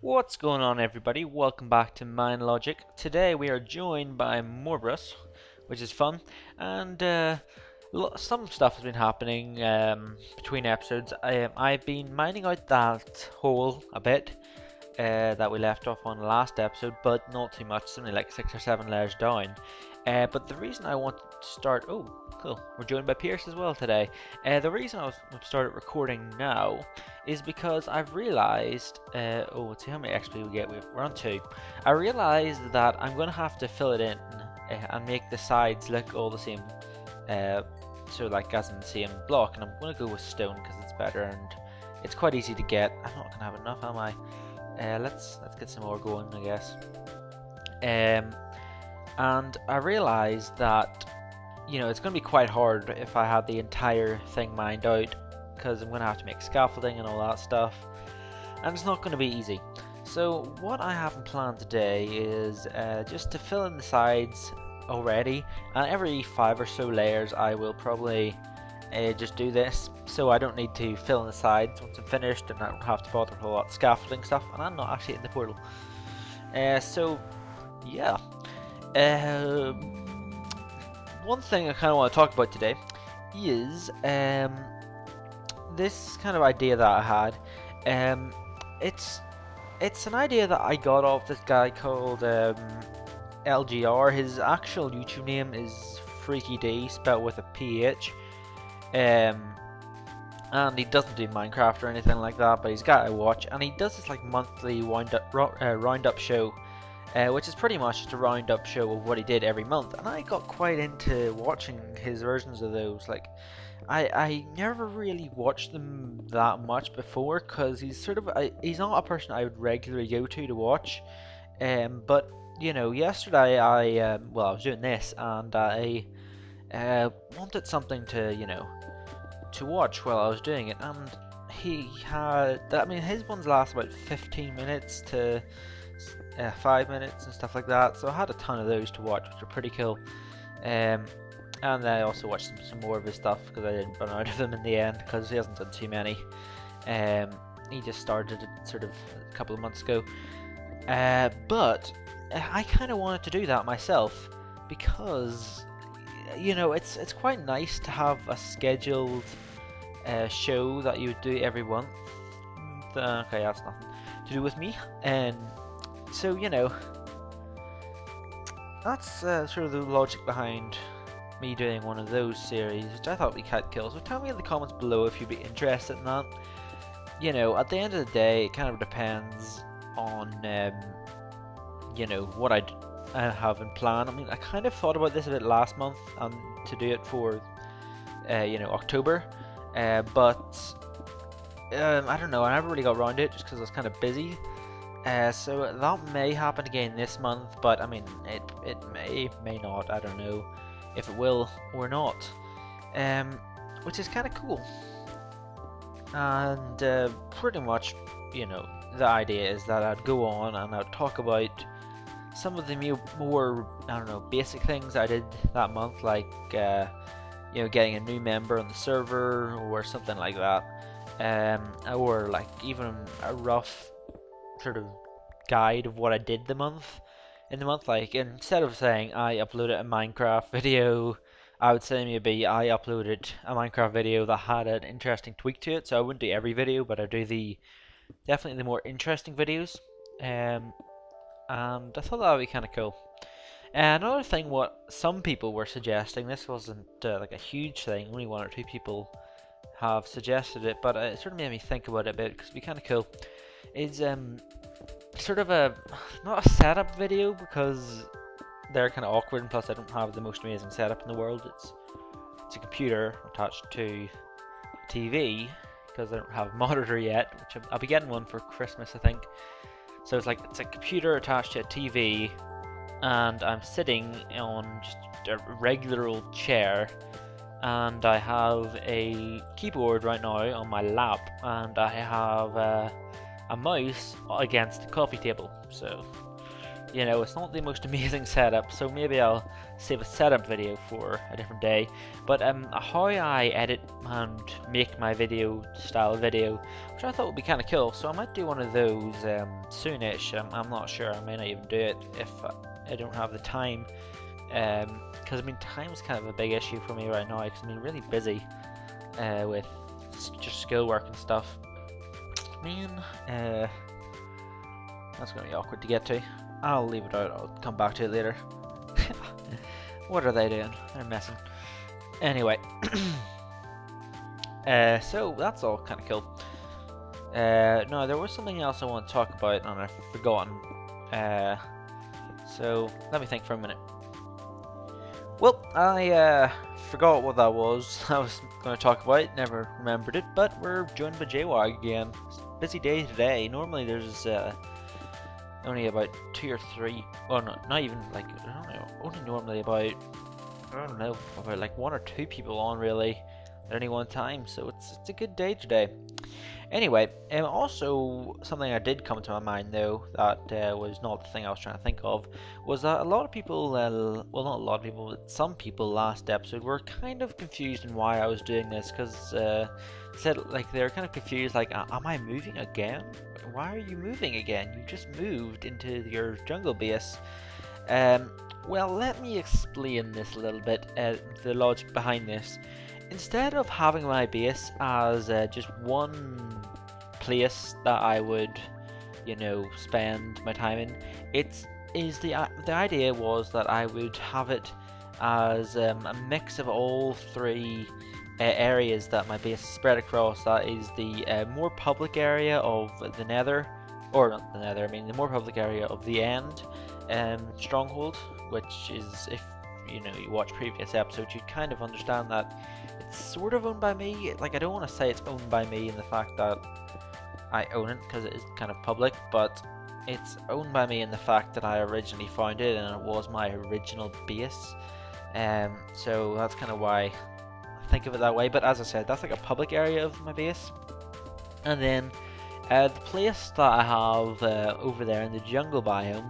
What's going on, everybody? Welcome back to Minelogic. Today we are joined by Morbrus, which is fun, and some stuff has been happening between episodes. I've been mining out that hole a bit that we left off on the last episode, but not too much, something like 6 or 7 layers down. But the reason I want to start... Oh, cool. We're joined by Pierce as well today. The reason I've started recording now is because I've realized... oh, let's see how many XP we get. We're on 2. I realized that I'm going to have to fill it in and make the sides look all the same. So like as in the same block. And I'm going to go with stone because it's better and it's quite easy to get. I'm not going to have enough, am I? Let's get some more going, I guess. And I realized that, you know, it's going to be quite hard if I have the entire thing mined out, because I'm going to have to make scaffolding and all that stuff, and it's not going to be easy. So what I have in plan today is just to fill in the sides already, and every 5 or so layers I will probably just do this, so I don't need to fill in the sides once I'm finished, and I don't have to bother with a lot of scaffolding stuff, and I'm not actually in the portal. So yeah. One thing I kind of want to talk about today is this kind of idea that I had. It's an idea that I got off this guy called LGR. His actual YouTube name is Freaky D, spelled with a PH. And he doesn't do Minecraft or anything like that, but he's got a watch, and he does this like monthly roundup show. Which is pretty much just a roundup show of what he did every month, and I got quite into watching his versions of those. Like, I never really watched them that much before, because he's sort of he's not a person I would regularly go to watch. But you know, yesterday I was doing this, and I wanted something to to watch while I was doing it, and he had his ones last about 15 minutes to 5 minutes and stuff like that, so I had a ton of those to watch, which are pretty cool. And then I also watched some more of his stuff because I didn't run out of them in the end, because he hasn't done too many. He just started it sort of a couple of months ago, but I kind of wanted to do that myself, because you know, it's quite nice to have a scheduled show that you would do every month. Okay, that's nothing to do with me. And so, you know, that's sort of the logic behind me doing one of those series, which I thought would be quite cool. So tell me in the comments below if you'd be interested in that. You know, at the end of the day, it kind of depends on, you know, what I have in plan. I mean, I kind of thought about this a bit last month, to do it for, you know, October, but I don't know, I never really got around to it just because I was kind of busy. So that may happen again this month, but I mean, it may not. I don't know if it will or not, which is kind of cool. And pretty much, you know, the idea is that I'd go on and I'd talk about some of the more, I don't know, basic things I did that month, like you know, getting a new member on the server or something like that, or like even a rough sort of guide of what I did in the month. Like, instead of saying I uploaded a Minecraft video, I would say maybe I uploaded a Minecraft video that had an interesting tweak to it. So I wouldn't do every video, but I do definitely the more interesting videos. And I thought that would be kind of cool. And another thing, what some people were suggesting, this wasn't like a huge thing, only 1 or 2 people have suggested it, but it sort of made me think about it a bit, because it'd be kind of cool, is sort of not a setup video, because they're kind of awkward, and plus I don't have the most amazing setup in the world. It's a computer attached to a TV, because I don't have a monitor yet, which I'll be getting one for Christmas, I think. So it's a computer attached to a TV, and I'm sitting on just a regular old chair, and I have a keyboard right now on my lap, and I have a mouse against the coffee table. So you know, it's not the most amazing setup, so maybe I'll save a setup video for a different day. But how I edit and make my video style video, which I thought would be kind of cool, so I might do one of those soonish. I'm not sure, I may not even do it if I don't have the time, because I mean time's kind of a big issue for me right now, because I'm really busy with just schoolwork and stuff. Man, that's gonna be awkward to get to. I'll leave it out, I'll come back to it later. What are they doing? They're messing. Anyway, so that's all kind of cool. No, there was something else I want to talk about and I've forgotten. So let me think for a minute. Well, I forgot what that was. I was going to talk about it, never remembered it, but we're joined by JWAG again. It's a busy day today. Normally there's only about 2 or 3, well not even like, I don't know, only normally about, I don't know, about like 1 or 2 people on really at any one time, so it's a good day today. Anyway, also something I did come to my mind though, that was not the thing I was trying to think of, was that a lot of people, well not a lot of people, but some people last episode were kind of confused in why I was doing this, because said like they're kind of confused, like, am I moving again? Why are you moving again? You just moved into your jungle base. Well, let me explain this a little bit, the logic behind this. Instead of having my base as just one place that I would, you know, spend my time in, the idea was that I would have it as a mix of all 3 areas that my base is spread across. That is the more public area of the Nether, or not the Nether, I mean the more public area of the End stronghold, which is, if you know, you watch previous episodes, you kind of understand that it's sort of owned by me. Like, I don't want to say it's owned by me in the fact that I own it, because it is kind of public, but it's owned by me in the fact that I originally found it and it was my original base. So that's kind of why I think of it that way. But as I said, that's like a public area of my base. And then the place that I have over there in the jungle biome,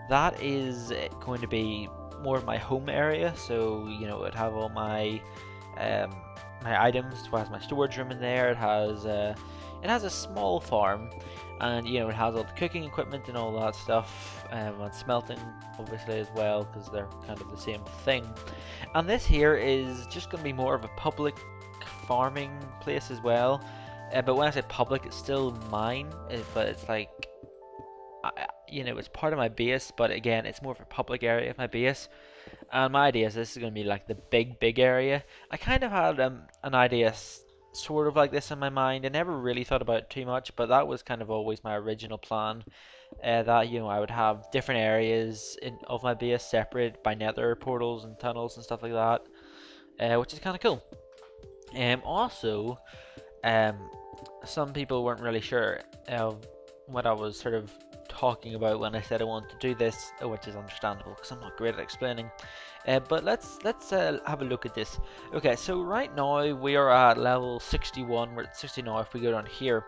that is going to be more of my home area. So, you know, it have all my my items. It has my storage room in there. It has a small farm, and you know, it has all the cooking equipment and all that stuff, and smelting obviously as well, because they're kind of the same thing. And this here is just going to be more of a public farming place as well. But when I say public, it's still mine, but it's like, you know, it's part of my base, but again, it's more of a public area of my base. And my idea is this is going to be like the big area. I kind of had an idea sort of like this in my mind. I never really thought about it too much, but that was kind of always my original plan. That, you know, I would have different areas of my base separated by nether portals and tunnels and stuff like that, which is kind of cool. Also, some people weren't really sure of what I was sort of talking about when I said I wanted to do this, which is understandable because I'm not great at explaining. But let's have a look at this. Okay, so right now we are at level 61. We're at 60 now if we go down here,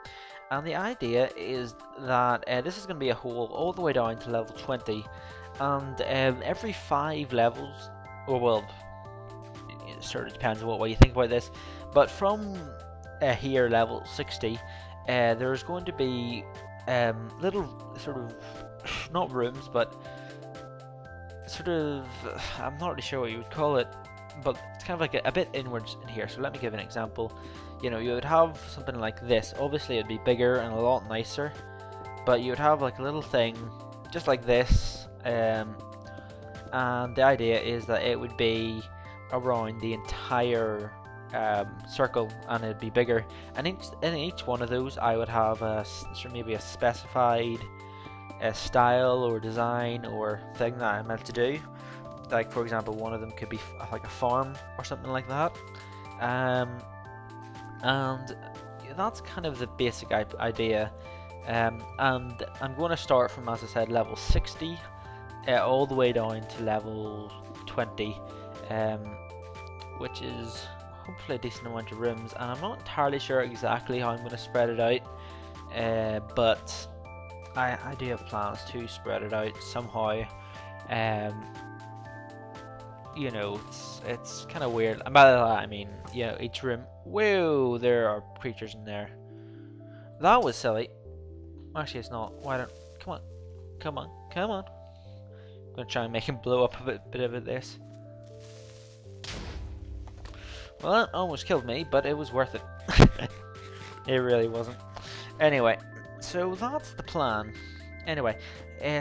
and the idea is that this is going to be a hole all the way down to level 20, and every 5 levels, or well, it sort of depends on what way you think about this, but from here, level 60, there's going to be little sort of, not rooms, but sort of, I'm not really sure what you would call it, but it's kind of like a bit inwards in here. So let me give an example. You know, you would have something like this. Obviously it'd be bigger and a lot nicer, but you would have like a little thing just like this, and the idea is that it would be around the entire circle, and it'd be bigger, and in each one of those I would have maybe a specified style or design or thing that I'm meant to do. Like, for example, one of them could be like a farm or something like that, and that's kind of the basic idea. And I'm going to start from, as I said, level 60 all the way down to level 20, which is hopefully a decent amount of rooms, and I'm not entirely sure exactly how I'm going to spread it out, but I do have plans to spread it out somehow. Um, you know, it's kind of weird. And by that I mean, you know, each room. Whoa, there are creatures in there. That was silly. Actually, it's not. Why don't? Come on, come on, come on. I'm gonna try and make him blow up a bit of this. Well, that almost killed me, but it was worth it. It really wasn't. Anyway, so that's the plan. Anyway,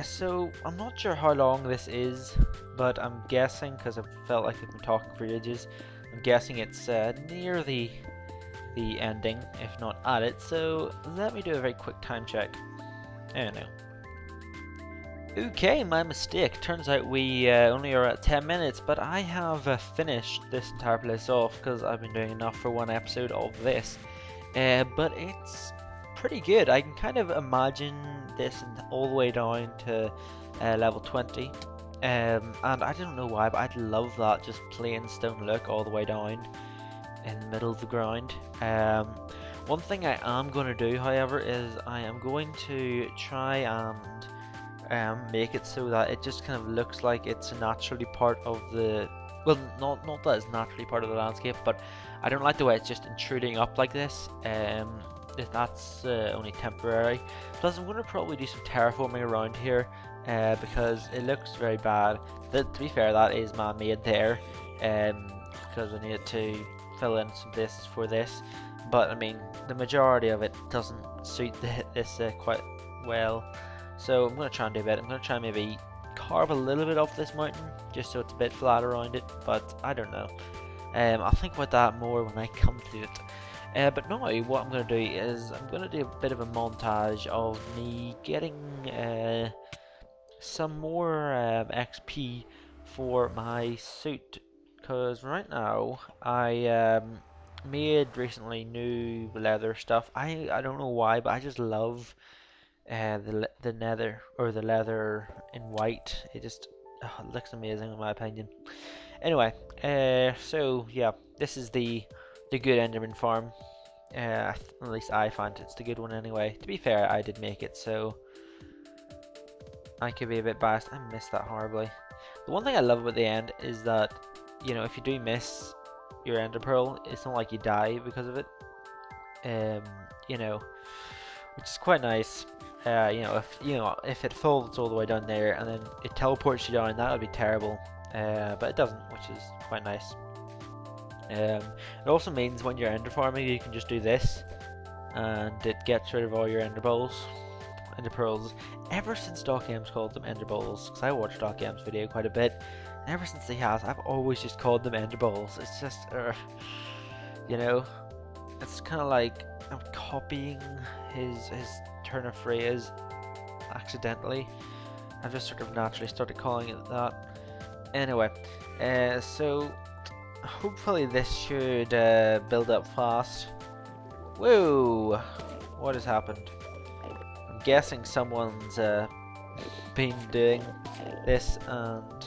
so I'm not sure how long this is, but I'm guessing, because I felt like I've been talking for ages, I'm guessing it's near the ending, if not at it. So let me do a very quick time check. Oh no. Okay, my mistake. Turns out we only are at 10 minutes, but I have finished this entire place off because I've been doing enough for one episode of this. But it's pretty good. I can kind of imagine this all the way down to level 20. And I don't know why, but I'd love that just plain stone look all the way down in the middle of the ground. One thing I am going to do, however, is I am going to try and make it so that it just kind of looks like it's naturally part of the, well, not that it's naturally part of the landscape, but I don't like the way it's just intruding up like this. If that's only temporary. Plus, I'm going to probably do some terraforming around here because it looks very bad. To be fair, that is man-made there because I needed to fill in some this for this. But I mean, the majority of it doesn't suit this quite well. So I'm going to try and do a bit. I'm going to try and maybe carve a little bit off this mountain just so it's a bit flat around it, but I don't know. I'll think about that more when I come to it. But now what I'm going to do is I'm going to do a bit of a montage of me getting some more XP for my suit, because right now I made recently new leather stuff. I don't know why, but I just love the nether, or the leather in white. It just it looks amazing in my opinion. Anyway, so yeah, this is the good Enderman farm. At least I find it's the good one anyway. To be fair, I did make it, so I could be a bit biased. I missed that horribly. The one thing I love about the end is that, you know, if you do miss your ender pearl, it's not like you die because of it. You know, which is quite nice. You know, if it falls all the way down there and then it teleports you down, that would be terrible. But it doesn't, which is quite nice. It also means when you're ender farming, you can just do this, and it gets rid of all your ender pearls. Ever since Doc M's called them ender balls, because I watched Doc M's video quite a bit, and ever since he has, I've always just called them ender balls. It's just, you know, it's kind of like I'm copying his turn of phrase accidentally. I've just sort of naturally started calling it that. Anyway, so hopefully this should build up fast. Whoa! What has happened? I'm guessing someone's been doing this, and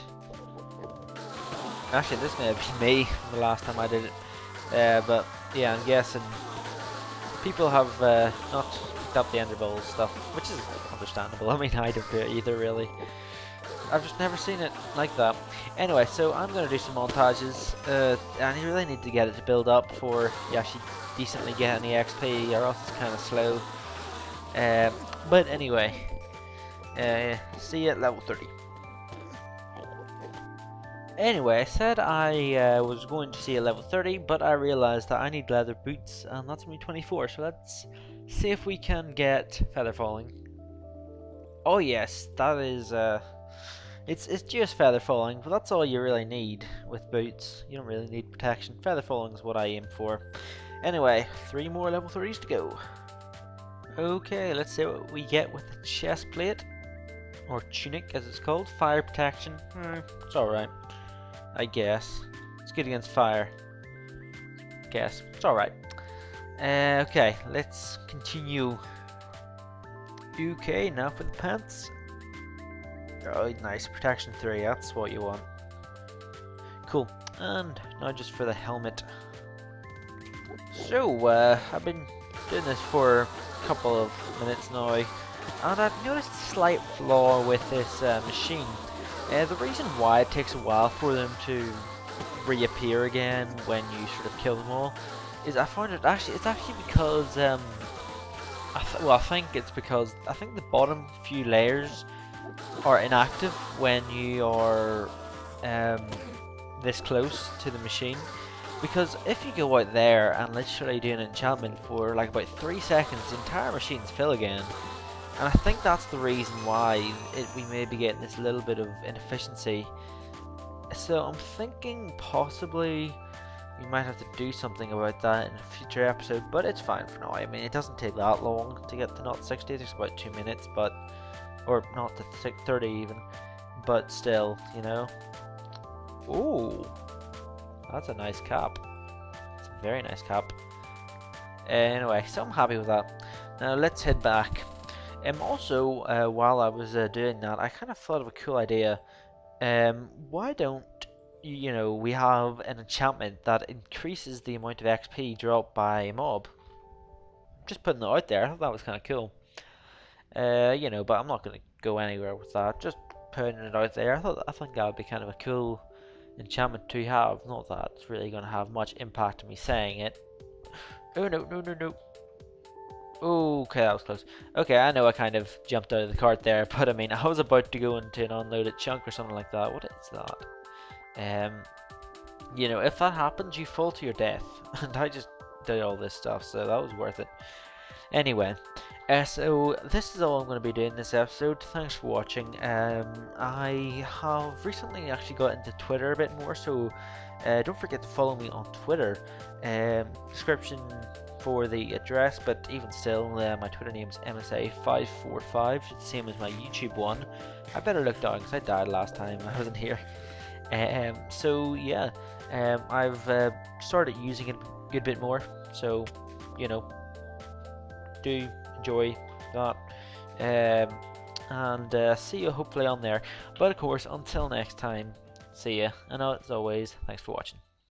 actually this may have been me the last time I did it. But yeah, I'm guessing people have not picked up the Ender Balls stuff, which is understandable. I mean, I don't do it either, really. I've just never seen it like that. Anyway, so I'm going to do some montages, and you really need to get it to build up before you actually decently get any XP, or else it's kind of slow. But anyway, see you at level 30. Anyway, I said I was going to see a level 30, but I realised that I need leather boots, and that's only 24, so let's see if we can get feather falling. Oh yes, that is, it's just feather falling, but that's all you really need with boots. You don't really need protection. Feather falling is what I aim for. Anyway, 3 more level 30s to go. Okay, let's see what we get with the chest plate, or tunic as it's called. Fire protection, it's alright. I guess. It's good against fire. Guess. It's alright. Okay, let's continue. Okay, now for the pants. Oh, nice. Protection 3, that's what you want. Cool. And now just for the helmet. So, I've been doing this for a couple of minutes now. And I've noticed a slight flaw with this machine. The reason why it takes a while for them to reappear again when you sort of kill them all is I find it's actually because I think it's because I think the bottom few layers are inactive when you are um, this close to the machine. Because if you go out there and literally do an enchantment for like about 3 seconds, the entire machine's fill again. And I think that's the reason why we may be getting this little bit of inefficiency. So I'm thinking possibly we might have to do something about that in a future episode, but it's fine for now. I mean, it doesn't take that long to get to not 60, it takes about 2 minutes, but, or not to 30 even, but still, you know. Ooh, that's a nice cap. It's a very nice cap. Anyway, so I'm happy with that. Now let's head back. Also, while I was doing that, I kind of thought of a cool idea. Why don't we have an enchantment that increases the amount of XP dropped by a mob? Just putting it out there. I thought that was kind of cool. But I'm not going to go anywhere with that. Just putting it out there. I think that would be kind of a cool enchantment to have. Not that it's really going to have much impact on me saying it. Oh no, no, no, no. Okay, that was close. Okay, I know I kind of jumped out of the cart there, but I mean, I was about to go into an unloaded chunk or something like that. What is that? If that happens, you fall to your death. And I just did all this stuff, so that was worth it. Anyway, so this is all I'm going to be doing this episode. Thanks for watching. I have recently actually got into Twitter a bit more, so don't forget to follow me on Twitter. Description for the address, but even still, my Twitter name's MSA545. It's the same as my YouTube one. I better look down because I died last time I wasn't here. So yeah, I've started using it a good bit more. So do enjoy that, and see you hopefully on there. But of course, until next time, see ya. And as always, thanks for watching.